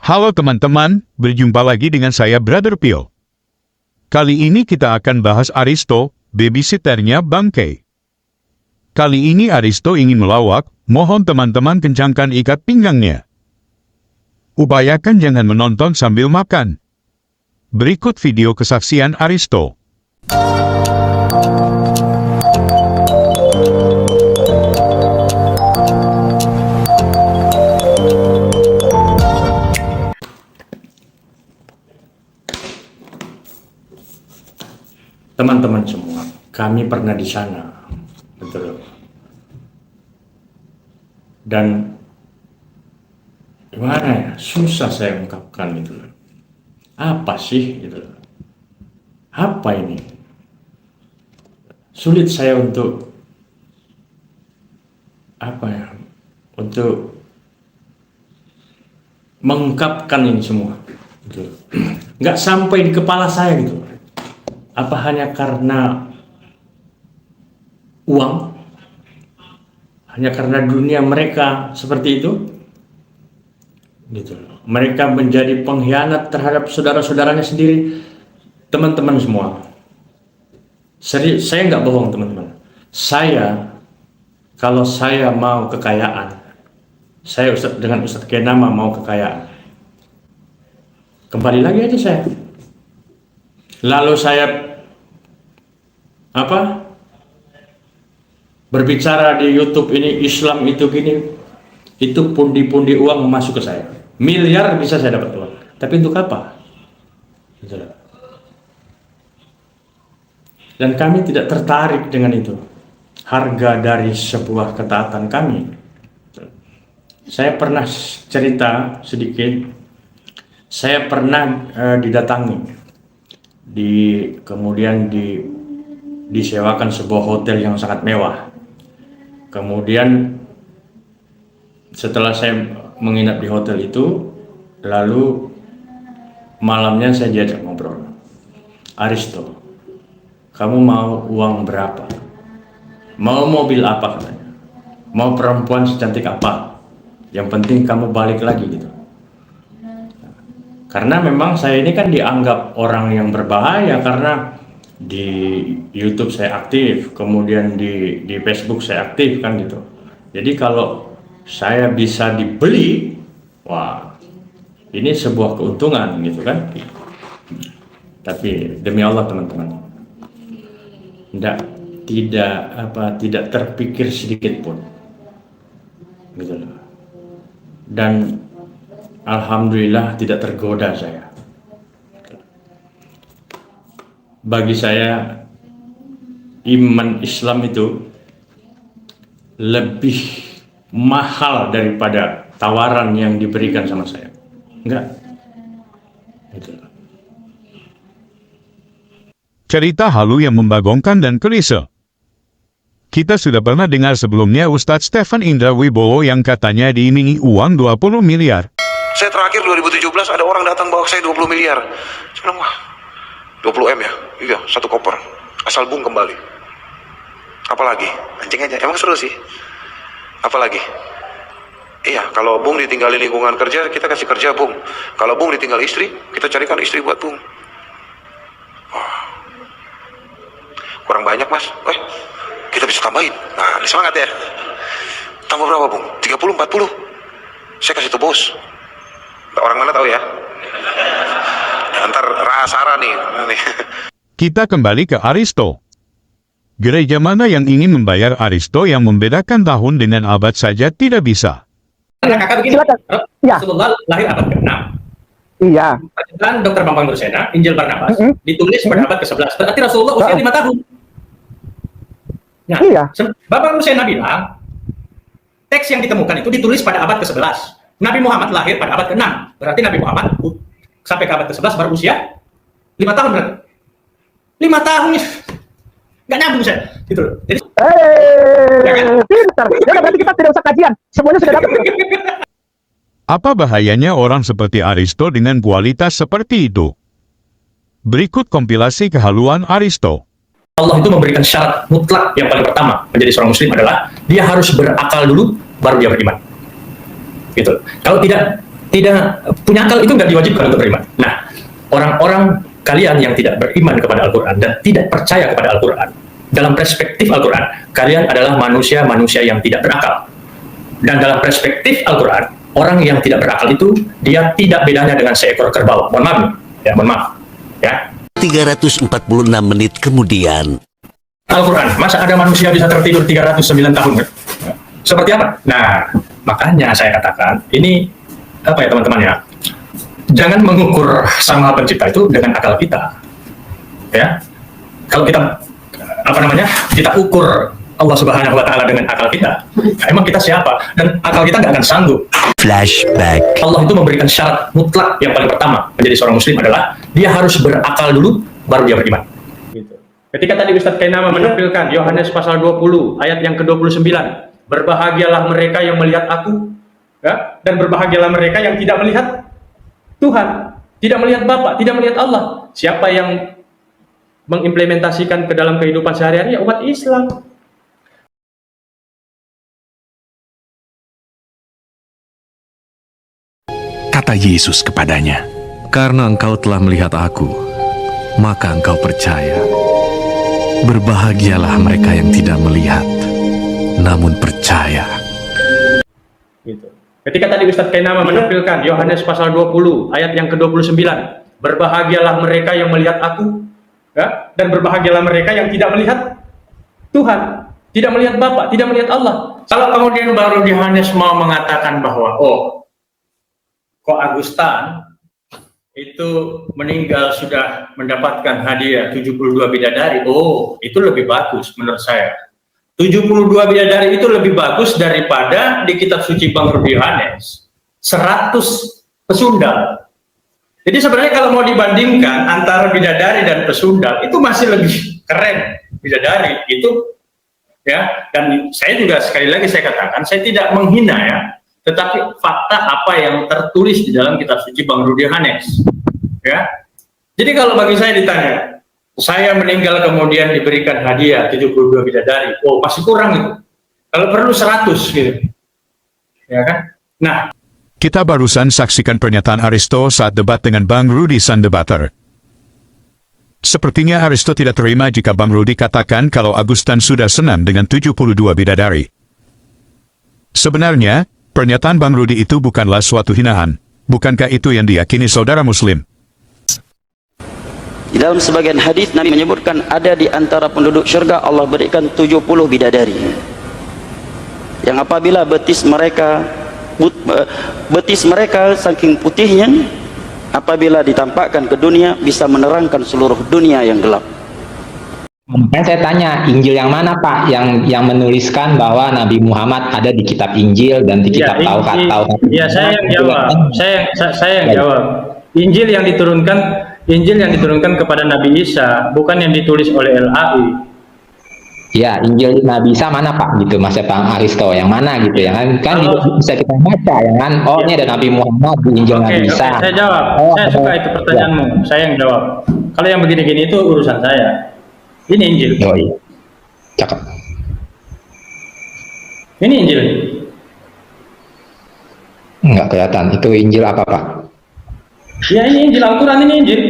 Halo teman-teman, berjumpa lagi dengan saya Brother Pio. Kali ini kita akan bahas Aristo, babysitternya Bangke. Kali ini Aristo ingin melawak, mohon teman-teman kencangkan ikat pinggangnya. Upayakan jangan menonton sambil makan. Berikut video kesaksian Aristo. Teman-teman semua, kami pernah di sana, betul. Dan gimana ya, susah saya ungkapkan gitu. Apa sih gitu? Apa ini? Sulit saya untuk untuk mengungkapkan ini semua. Gitu. Nggak sampai di kepala saya gitu. Apa hanya karena uang? Hanya karena dunia mereka seperti itu? Gitu. Mereka menjadi pengkhianat terhadap saudara-saudaranya sendiri. Teman-teman semua, saya nggak bohong teman-teman. Kalau saya mau kekayaan, saya dengan Ustadz Kenama mau kekayaan. Kembali lagi aja saya. Lalu saya berbicara di YouTube ini Islam itu gini, itu pundi-pundi uang masuk ke saya, miliar bisa saya dapat uang, tapi untuk apa? Dan kami tidak tertarik dengan itu, harga dari sebuah ketaatan kami. Saya pernah cerita sedikit, saya pernah didatangi, kemudian disewakan sebuah hotel yang sangat mewah. Kemudian setelah saya menginap di hotel itu, lalu malamnya saya diajak ngobrol. Aristo, kamu mau uang berapa? Mau mobil apa katanya? Mau perempuan secantik apa? Yang penting kamu balik lagi gitu. Karena memang saya ini kan dianggap orang yang berbahaya karena di YouTube saya aktif, kemudian di Facebook saya aktif kan gitu. Jadi kalau saya bisa dibeli, wah ini sebuah keuntungan gitu kan. Tapi demi Allah teman-teman, tidak terpikir sedikit pun, gitu loh. Dan alhamdulillah tidak tergoda saya. Bagi saya, iman Islam itu lebih mahal daripada tawaran yang diberikan sama saya. Enggak. Gitu. Cerita halu yang membagongkan dan klise. Kita sudah pernah dengar sebelumnya Ustadz Stefan Indra Wibowo yang katanya diimingi uang 20 miliar. Saya terakhir 2017 ada orang datang bawa saya 20 miliar. Saya bilang, wah 20 M ya? Iya, satu koper. Asal Bung kembali. Apalagi? Anjing aja, emang seru sih. Apalagi? Iya, kalau Bung ditinggalin lingkungan kerja, kita kasih kerja Bung. Kalau Bung ditinggal istri, kita carikan istri buat Bung. Wah. Kurang banyak mas. Kita bisa tambahin. Nah, ini semangat ya. Tambah berapa Bung? 30, 40. Saya kasih tuh bos. Orang mana tahu ya? Ntar Rahasara nih. Kita kembali ke Aristo. Gereja mana yang ingin membayar Aristo yang membedakan tahun dengan abad saja tidak bisa? Karena kakak begini, Rasulullah lahir abad ke-6. Iya. Dan Dr. Bambang Nursena, Injil Barnabas, ditulis pada abad ke-11. Berarti Rasulullah usia 5 tahun. Nah, iya. Bambang Nursena bilang, teks yang ditemukan itu ditulis pada abad ke-11. Nabi Muhammad lahir pada abad ke-6. Berarti Nabi Muhammad sampai ke abad ke-11 baru usia 5 tahun berarti. 5 tahun nih. Nggak nyambung saya. Gitu loh. Jadi, pintar. Ya, berarti kita tidak usah kajian. Semuanya sudah dapat. Apa bahayanya orang seperti Aristo dengan kualitas seperti itu? Berikut kompilasi kehaluan Aristo. Allah itu memberikan syarat mutlak yang paling pertama menjadi seorang muslim adalah dia harus berakal dulu baru dia beriman. Gitu. Kalau tidak tidak punya akal itu nggak diwajibkan untuk beriman. Nah, orang-orang kalian yang tidak beriman kepada Al-Quran dan tidak percaya kepada Al-Quran, dalam perspektif Al-Quran, kalian adalah manusia-manusia yang tidak berakal. Dan dalam perspektif Al-Quran, orang yang tidak berakal itu, dia tidak bedanya dengan seekor kerbau. Mohon maaf. Ya. 346 menit kemudian. Al-Quran, masa ada manusia bisa tertidur 309 tahun? Seperti apa? Nah, makanya saya katakan, ini apa ya teman-teman ya, jangan mengukur Sang Maha Pencipta itu dengan akal kita. Ya, kalau kita kita ukur Allah Subhanahu Wa Taala dengan akal kita, emang kita siapa? Dan akal kita nggak akan sanggup. Flashback. Allah itu memberikan syarat mutlak yang paling pertama menjadi seorang muslim adalah dia harus berakal dulu, baru dia beriman. Gitu. Ketika tadi Ustadz Kainama menampilkan Yohanes pasal 20 ayat yang ke-29, berbahagialah mereka yang melihat aku, ya, dan berbahagialah mereka yang tidak melihat Tuhan, tidak melihat Bapa, tidak melihat Allah. Siapa yang mengimplementasikan ke dalam kehidupan sehari-hari? Ya, umat Islam. Kata Yesus kepadanya, "Karena engkau telah melihat aku, maka engkau percaya. Berbahagialah mereka yang tidak melihat, namun percaya." Gitu. Ketika tadi Ustadz Kainama menampilkan Yohanes pasal 20 ayat yang ke-29, berbahagialah mereka yang melihat aku, ya, dan berbahagialah mereka yang tidak melihat Tuhan, tidak melihat Bapa, tidak melihat Allah. Kalau kemudian baru Yohanes mau mengatakan bahwa kok Agustan itu meninggal sudah mendapatkan hadiah 72 bidadari, itu lebih bagus menurut saya. 72 bidadari itu lebih bagus daripada di kitab suci Bang Rudi Yohanes 100 pesundal. Jadi sebenarnya kalau mau dibandingkan antara bidadari dan pesundal, itu masih lebih keren bidadari itu, ya. Dan saya juga sekali lagi saya katakan, saya tidak menghina ya, tetapi fakta apa yang tertulis di dalam kitab suci Bang Rudi Yohanes, ya. Jadi kalau bagi saya ditanya, saya meninggal kemudian diberikan hadiah 72 bidadari, masih kurang itu. Kalau perlu 100 gitu, ya kan? Nah, Kita barusan saksikan pernyataan Aristo saat debat dengan Bang Rudi sang debater. Sepertinya Aristo tidak terima jika Bang Rudi katakan kalau Agustan sudah senang dengan 72 bidadari. Sebenarnya, pernyataan Bang Rudi itu bukanlah suatu hinaan. Bukankah itu yang diyakini saudara Muslim? Di dalam sebagian hadis Nabi menyebutkan ada di antara penduduk syurga Allah berikan 70 bidadari yang apabila betis mereka saking putihnya, apabila ditampakkan ke dunia bisa menerangkan seluruh dunia yang gelap. Makanya saya tanya, Injil yang mana Pak yang menuliskan bahwa Nabi Muhammad ada di kitab Injil dan di kitab Taurat? Ya, saya yang jawab. Saya yang jawab. Injil yang diturunkan kepada Nabi Isa, bukan yang ditulis oleh LAI. Ya, Injil Nabi Isa mana Pak gitu, Mas Bang Aristo, yang mana gitu ya kan bisa kita baca ya kan. Ini ada Nabi Muhammad di Injil Nabi Isa. Saya jawab. Saya suka itu pertanyaanmu. Ya. Saya yang jawab. Kalau yang begini-gini itu urusan saya. Ini Injil. Iya. Cakep. Ini Injil. Enggak kelihatan. Itu Injil apa Pak? Ya, ini Injil Al-Quran, ini Injil.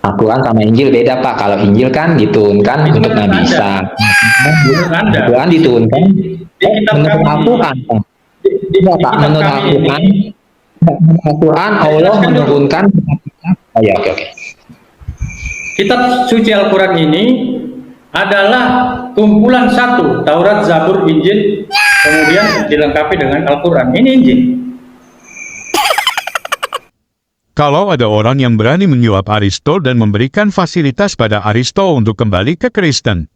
Al-Quran sama Injil beda Pak. Kalau Injil kan diturunkan itu untuk Nabi Isa. Al-Quran diturunkan menurut Al-Quran. Pak, menurut Al-Quran, Allah menurunkan. Ya, oke. Kitab suci Al-Quran ini adalah kumpulan satu, Taurat, Zabur, Injil, kemudian dilengkapi dengan Al-Quran. Ini Injil. Kalau ada orang yang berani menyuap Aristo dan memberikan fasilitas pada Aristo untuk kembali ke Kristen,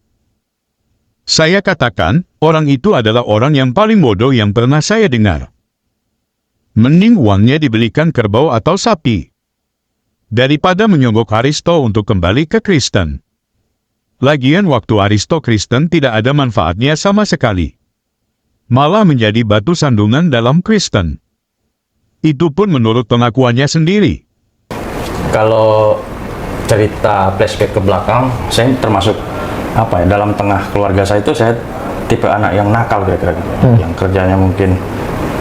saya katakan, orang itu adalah orang yang paling bodoh yang pernah saya dengar. Mending uangnya dibelikan kerbau atau sapi, daripada menyogok Aristo untuk kembali ke Kristen. Lagian waktu Aristo Kristen tidak ada manfaatnya sama sekali. Malah menjadi batu sandungan dalam Kristen. Itu pun menurut pengakuannya sendiri. Kalau cerita flashback ke belakang, saya termasuk dalam tengah keluarga saya itu saya tipe anak yang nakal kira-kira, yang kerjanya mungkin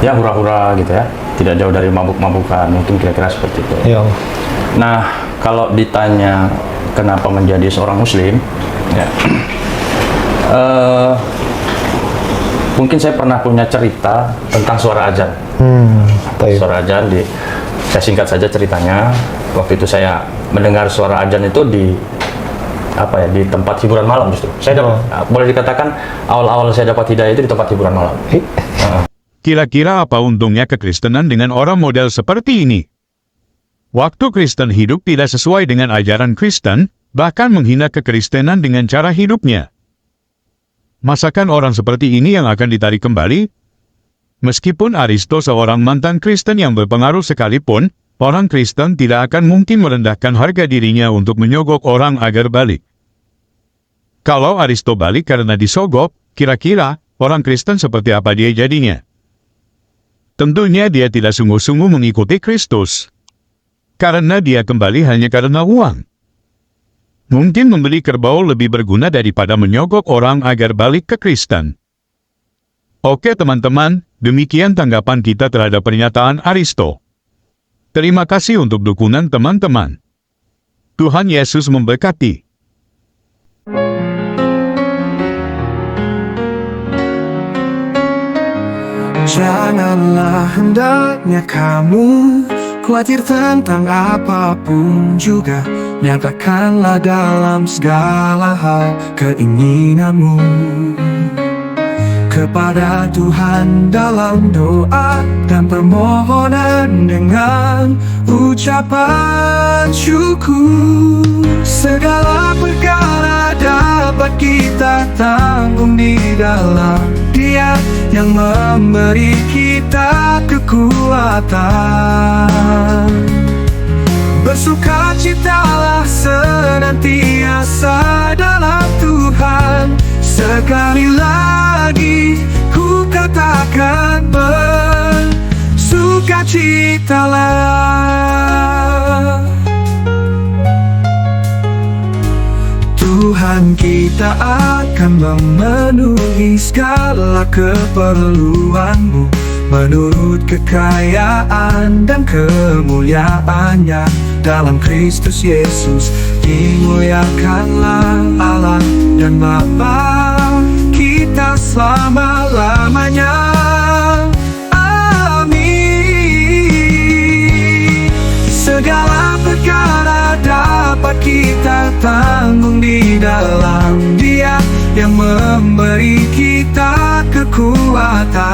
ya hura-hura gitu ya, tidak jauh dari mabuk-mabukan, mungkin kira-kira seperti itu. Ya. Nah, kalau ditanya kenapa menjadi seorang muslim, ya, mungkin saya pernah punya cerita tentang suara azan. Suara azan, saya singkat saja ceritanya. Waktu itu saya mendengar suara azan itu di tempat hiburan malam justru. Saya boleh dikatakan awal-awal saya dapat hidayah itu di tempat hiburan malam. Kira-kira apa untungnya kekristenan dengan orang model seperti ini? Waktu Kristen hidup tidak sesuai dengan ajaran Kristen, bahkan menghina kekristenan dengan cara hidupnya. Masakan orang seperti ini yang akan ditarik kembali? Meskipun Aristo seorang mantan Kristen yang berpengaruh sekalipun, orang Kristen tidak akan mungkin merendahkan harga dirinya untuk menyogok orang agar balik. Kalau Aristo balik karena disogok, kira-kira orang Kristen seperti apa dia jadinya? Tentunya dia tidak sungguh-sungguh mengikuti Kristus. Karena dia kembali hanya karena uang. Mungkin membeli kerbau lebih berguna daripada menyogok orang agar balik ke Kristen. Oke teman-teman, demikian tanggapan kita terhadap pernyataan Aristo. Terima kasih untuk dukungan teman-teman. Tuhan Yesus memberkati. Janganlah hendaknya kamu khawatir tentang apapun juga. Nyatakanlah dalam segala hal keinginanmu kepada Tuhan dalam doa dan permohonan dengan ucapan syukur. Segala perkara dapat kita tanggung di dalam Dia yang memberi kita kekuatan. Bersukacitalah senantiasa dalam Tuhan. Sekali lagi ku katakan bersukacitalah. Tuhan kita akan memenuhi segala keperluanmu menurut kekayaan dan kemuliaannya dalam Kristus Yesus. Dimuliakanlah Allah dan Bapa kita selama-lamanya. Amin. Segala perkara dapat kita tanggung di dalam Dia yang memberi kita kekuatan.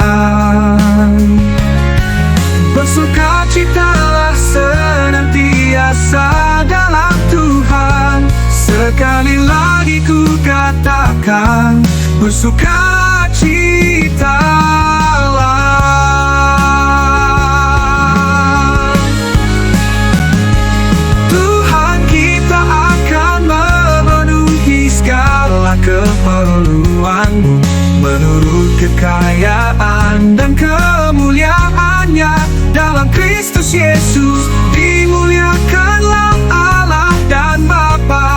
Bersukacitalah senantiasa dalam Tuhan. Sekali lagi ku katakan bersukacitalah. Tuhan kita akan memenuhi segala keperluanmu menurut kekayaan dan kemuliaannya dalam Kristus Yesus. Dimuliakanlah Allah dan Bapa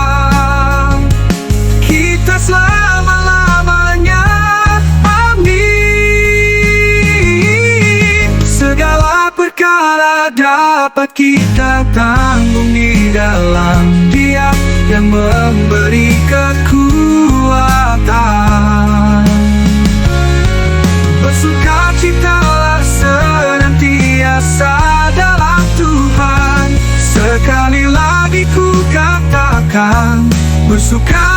kita selama-lamanya. Amin. Segala perkara dapat kita tanggung di dalam Dia yang memberi kekuatan. Bersukacitalah senantiasa dalam Tuhan. Sekali lagi ku katakan bersuka